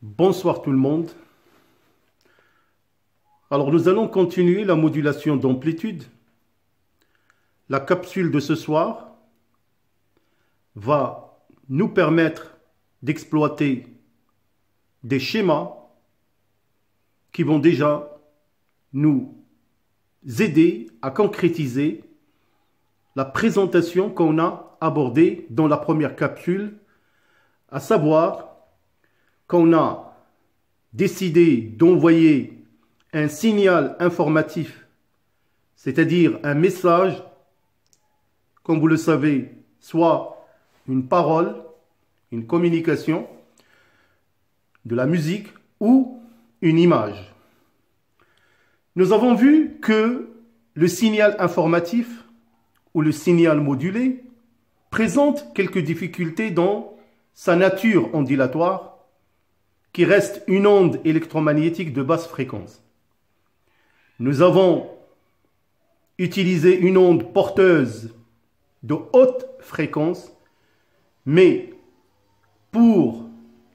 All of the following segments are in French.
Bonsoir tout le monde. Alors nous allons continuer la modulation d'amplitude. La capsule de ce soir va nous permettre d'exploiter des schémas qui vont déjà nous aider à concrétiser la présentation qu'on a abordée dans la première capsule, à savoir qu'on a décidé d'envoyer un signal informatif, c'est-à-dire un message, comme vous le savez, soit une parole, une communication, de la musique ou une image. Nous avons vu que le signal informatif ou le signal modulé présente quelques difficultés dans sa nature ondulatoire, qui reste une onde électromagnétique de basse fréquence. Nous avons utilisé une onde porteuse de haute fréquence, mais pour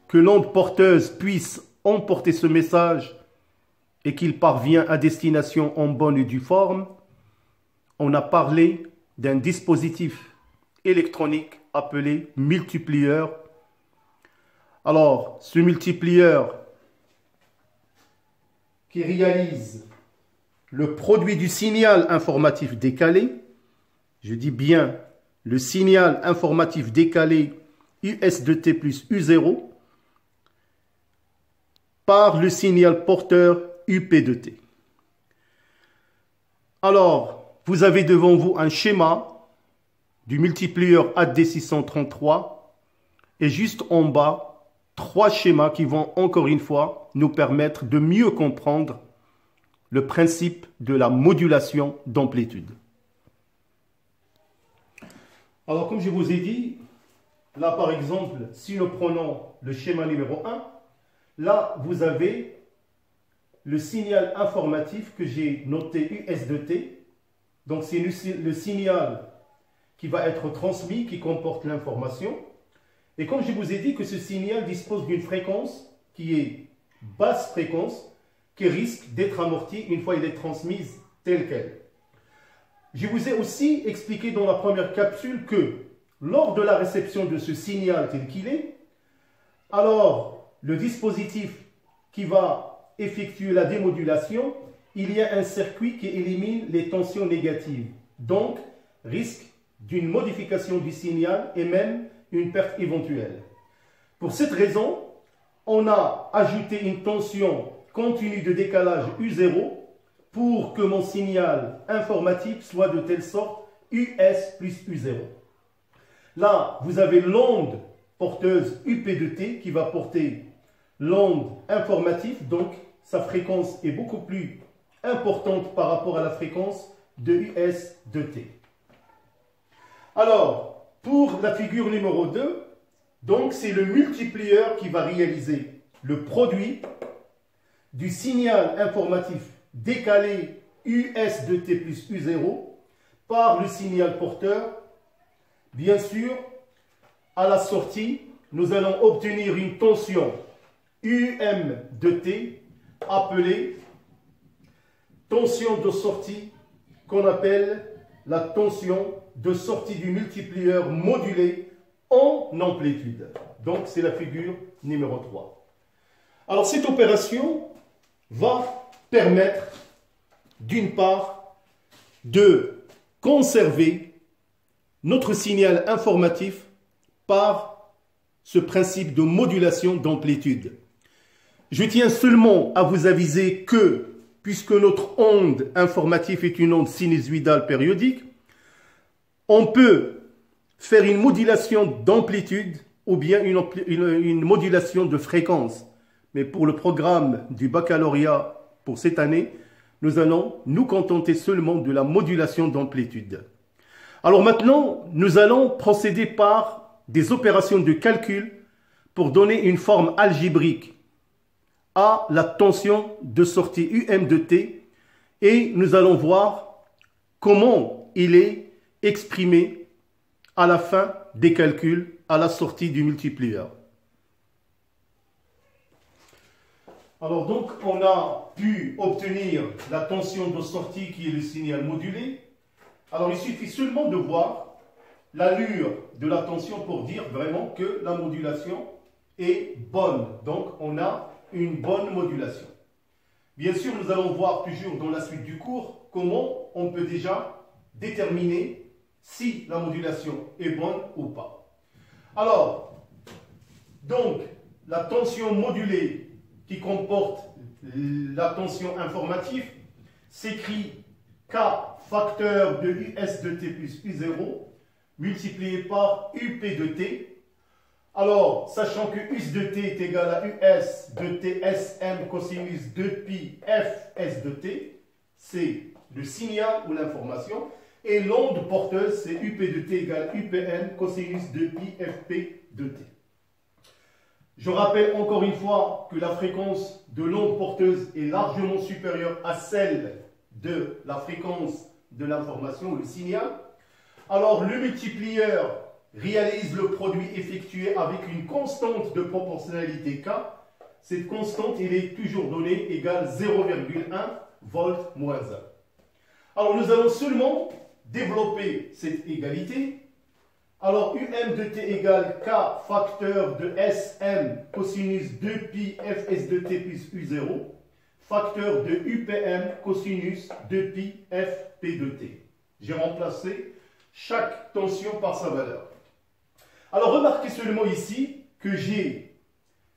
que l'onde porteuse puisse emporter ce message et qu'il parvienne à destination en bonne et due forme, on a parlé d'un dispositif électronique appelé multiplieur. Alors, ce multiplieur qui réalise le produit du signal informatif décalé, je dis bien le signal informatif décalé US de T plus U0 par le signal porteur UP de T. Alors, vous avez devant vous un schéma du multiplieur AD633 et juste en bas, trois schémas qui vont encore une fois nous permettre de mieux comprendre le principe de la modulation d'amplitude. Alors comme je vous ai dit, là par exemple, si nous prenons le schéma numéro 1, là vous avez le signal informatif que j'ai noté US de T. Donc c'est le signal qui va être transmis, qui comporte l'information. Et comme je vous ai dit que ce signal dispose d'une fréquence qui est basse fréquence, qui risque d'être amortie une fois il est transmise telle qu'elle. Je vous ai aussi expliqué dans la première capsule que lors de la réception de ce signal tel qu'il est, alors le dispositif qui va effectuer la démodulation, il y a un circuit qui élimine les tensions négatives. Donc, risque d'une modification du signal et même une perte éventuelle. Pour cette raison, on a ajouté une tension continue de décalage U0 pour que mon signal informatique soit de telle sorte US plus U0. Là, vous avez l'onde porteuse UP de T qui va porter l'onde informative, donc sa fréquence est beaucoup plus importante par rapport à la fréquence de US de T. Alors, pour la figure numéro 2, donc c'est le multiplieur qui va réaliser le produit du signal informatif décalé US de T plus U0 par le signal porteur. Bien sûr, à la sortie, nous allons obtenir une tension UM de T appelée tension de sortie qu'on appelle la tension de sortie du multiplieur modulé en amplitude. Donc, c'est la figure numéro 3. Alors, cette opération va permettre, d'une part, de conserver notre signal informatif par ce principe de modulation d'amplitude. Je tiens seulement à vous aviser que, puisque notre onde informative est une onde sinusoïdale périodique, on peut faire une modulation d'amplitude ou bien une modulation de fréquence. Mais pour le programme du baccalauréat pour cette année, nous allons nous contenter seulement de la modulation d'amplitude. Alors maintenant, nous allons procéder par des opérations de calcul pour donner une forme algébrique à la tension de sortie UM de T et nous allons voir comment il est exprimé à la fin des calculs à la sortie du multiplieur. Alors donc, on a pu obtenir la tension de sortie qui est le signal modulé. Alors il suffit seulement de voir l'allure de la tension pour dire vraiment que la modulation est bonne. Donc on a une bonne modulation. Bien sûr, nous allons voir toujours dans la suite du cours comment on peut déjà déterminer si la modulation est bonne ou pas. Alors, donc, la tension modulée qui comporte la tension informative s'écrit K facteur de US de T plus U0 multiplié par UP de T. Alors, sachant que US de T est égal à US de T SM cosinus 2pi Fs de T, c'est le signal ou l'information, et l'onde porteuse, c'est UP de T égale UPN cosinus 2pi Fp de T. Je rappelle encore une fois que la fréquence de l'onde porteuse est largement supérieure à celle de la fréquence de l'information, le signal. Alors, le multiplieur réalise le produit effectué avec une constante de proportionnalité K. Cette constante, elle est toujours donnée égale 0,1 volt moins 1. Alors, nous allons seulement développer cette égalité. Alors, UM de T égale K facteur de SM cosinus 2pi Fs de T plus U0 facteur de UPM cosinus 2pi Fp de T. J'ai remplacé chaque tension par sa valeur. Alors, remarquez seulement ici que j'ai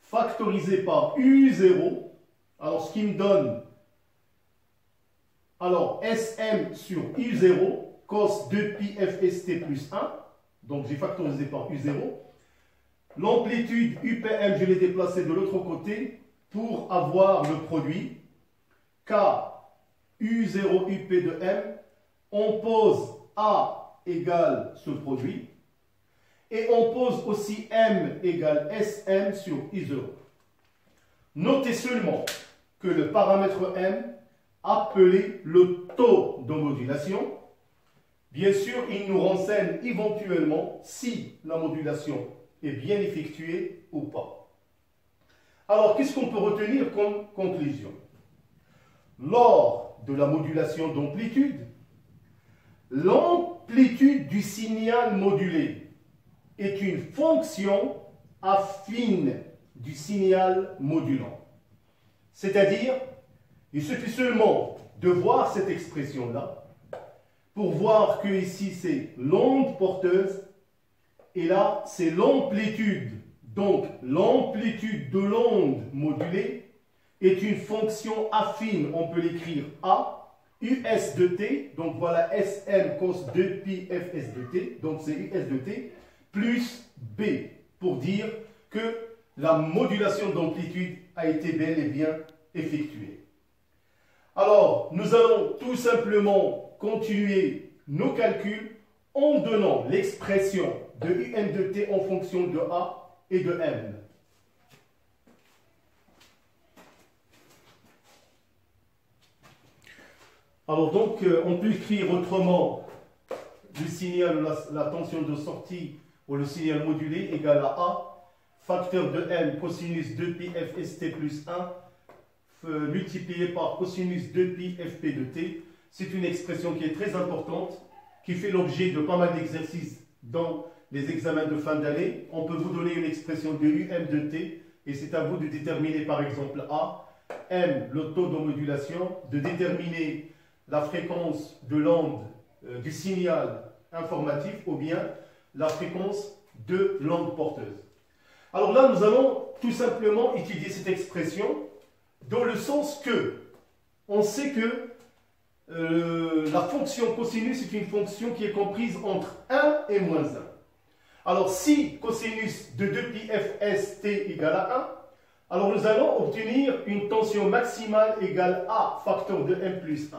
factorisé par U0, alors ce qui me donne alors SM sur U0 cos 2pi Fst plus 1. Donc, j'ai factorisé par U0. L'amplitude UPM, je l'ai déplacé de l'autre côté pour avoir le produit K U0 UP de M. On pose A égale ce produit. Et on pose aussi M égale SM sur U0. Notez seulement que le paramètre M, appelé le taux de modulation, bien sûr, il nous renseigne éventuellement si la modulation est bien effectuée ou pas. Alors, qu'est-ce qu'on peut retenir comme conclusion? Lors de la modulation d'amplitude, l'amplitude du signal modulé est une fonction affine du signal modulant. C'est-à-dire, il suffit seulement de voir cette expression-là pour voir que ici c'est l'onde porteuse et là c'est l'amplitude. Donc l'amplitude de l'onde modulée est une fonction affine, on peut l'écrire A, US de T, donc voilà SM cos 2pi Fs de T, donc c'est US de T, plus B, pour dire que la modulation d'amplitude a été bel et bien effectuée. Alors, nous allons tout simplement continuer nos calculs en donnant l'expression de UM de T en fonction de A et de M. Alors donc, on peut écrire autrement le signal, la tension de sortie ou le signal modulé égale à A, facteur de M cosinus 2pi Fst plus 1 multiplié par cosinus 2pi Fp de T. C'est une expression qui est très importante, qui fait l'objet de pas mal d'exercices dans les examens de fin d'année. On peut vous donner une expression de UM de T et c'est à vous de déterminer par exemple A, M, le taux de modulation, de déterminer la fréquence de l'onde du signal informatif ou bien la fréquence de l'onde porteuse. Alors là, nous allons tout simplement étudier cette expression dans le sens que on sait que la fonction cosinus est une fonction qui est comprise entre 1 et moins 1. Alors si cosinus de 2pi Fst égale à 1, alors nous allons obtenir une tension maximale égale A facteur de M plus 1.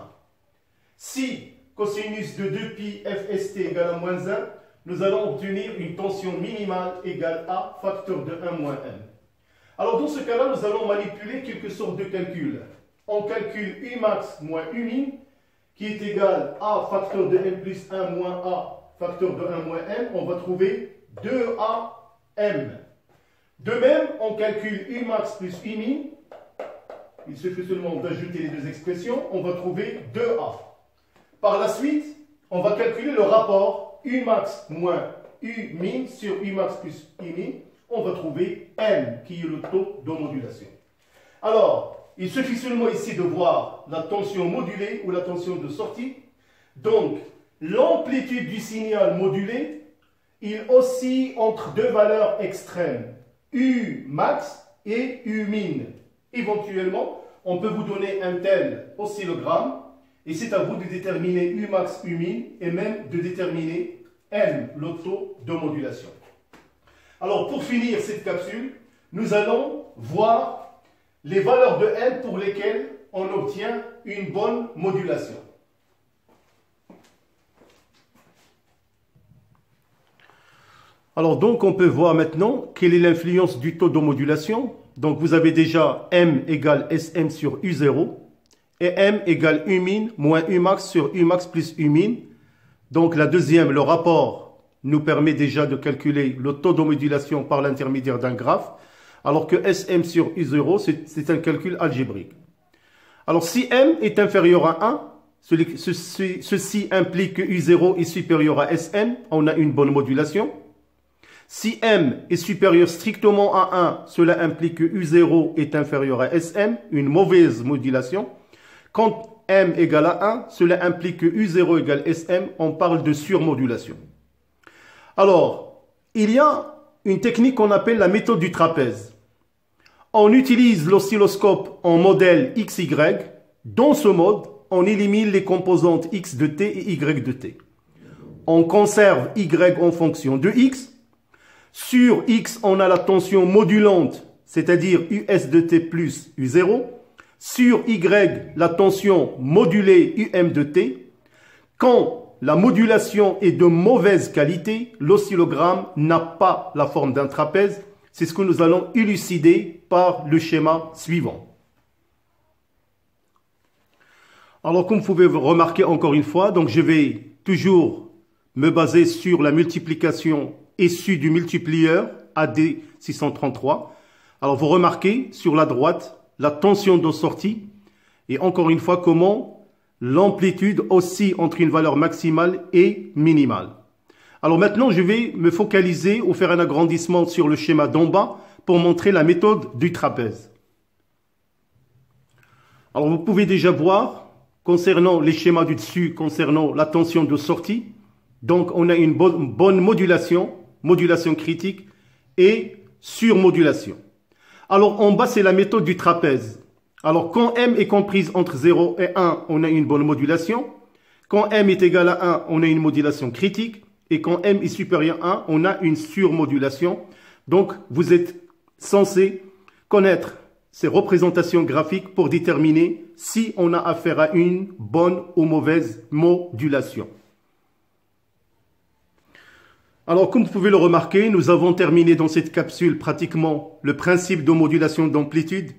Si cosinus de 2pi Fst égale à moins 1, nous allons obtenir une tension minimale égale A facteur de 1 moins M. Alors dans ce cas-là, nous allons manipuler quelque sorte de calcul. On calcule Umax moins Umin, qui est égal à facteur de M plus 1 moins A facteur de 1 moins M. On va trouver 2AM. De même, on calcule Umax plus Umin, il suffit seulement d'ajouter les deux expressions, on va trouver 2A. Par la suite, on va calculer le rapport Umax moins Umin sur Umax plus Umin. On va trouver M, qui est le taux de modulation. Alors, il suffit seulement ici de voir la tension modulée ou la tension de sortie. Donc, l'amplitude du signal modulé, il oscille entre deux valeurs extrêmes, Umax et Umin. Éventuellement, on peut vous donner un tel oscillogramme et c'est à vous de déterminer Umax, Umin et même de déterminer M, le taux de modulation. Alors, pour finir cette capsule, nous allons voir les valeurs de M pour lesquelles on obtient une bonne modulation. Alors, donc, on peut voir maintenant quelle est l'influence du taux de modulation. Donc, vous avez déjà M égale Sm sur U0 et M égale Umin moins Umax sur Umax plus Umin. Donc, la deuxième, le rapport, nous permet déjà de calculer le taux de modulation par l'intermédiaire d'un graphe, alors que Sm sur U0, c'est un calcul algébrique. Alors, si M est inférieur à 1, ceci implique que U0 est supérieur à Sm, on a une bonne modulation. Si M est supérieur strictement à 1, cela implique que U0 est inférieur à Sm, une mauvaise modulation. Quand M égale à 1, cela implique que U0 égale Sm, on parle de surmodulation. Alors, il y a une technique qu'on appelle la méthode du trapèze. On utilise l'oscilloscope en modèle XY. Dans ce mode, on élimine les composantes X de t et Y de t. On conserve Y en fonction de X. Sur X, on a la tension modulante, c'est-à-dire US de t plus U0. Sur Y, la tension modulée UM de t. Quand la modulation est de mauvaise qualité, l'oscillogramme n'a pas la forme d'un trapèze. C'est ce que nous allons élucider par le schéma suivant. Alors, comme vous pouvez remarquer encore une fois, donc je vais toujours me baser sur la multiplication issue du multiplieur AD633. Alors, vous remarquez sur la droite la tension de sortie et encore une fois comment l'amplitude oscille entre une valeur maximale et minimale. Alors maintenant, je vais me focaliser ou faire un agrandissement sur le schéma d'en bas pour montrer la méthode du trapèze. Alors, vous pouvez déjà voir, concernant les schémas du dessus, concernant la tension de sortie, donc on a une bonne modulation, modulation critique et surmodulation. Alors, en bas, c'est la méthode du trapèze. Alors, quand M est comprise entre 0 et 1, on a une bonne modulation. Quand M est égal à 1, on a une modulation critique. Et quand M est supérieur à 1, on a une surmodulation. Donc, vous êtes censé connaître ces représentations graphiques pour déterminer si on a affaire à une bonne ou mauvaise modulation. Alors, comme vous pouvez le remarquer, nous avons terminé dans cette capsule pratiquement le principe de modulation d'amplitude.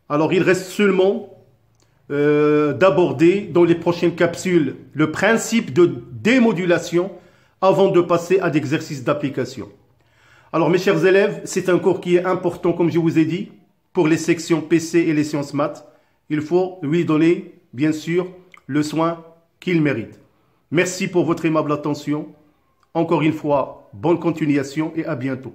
Alors, il reste seulement d'aborder dans les prochaines capsules le principe de démodulation avant de passer à d'exercices d'application. Alors, mes chers élèves, c'est un cours qui est important, comme je vous ai dit, pour les sections PC et les sciences maths. Il faut lui donner, bien sûr, le soin qu'il mérite. Merci pour votre aimable attention. Encore une fois, bonne continuation et à bientôt.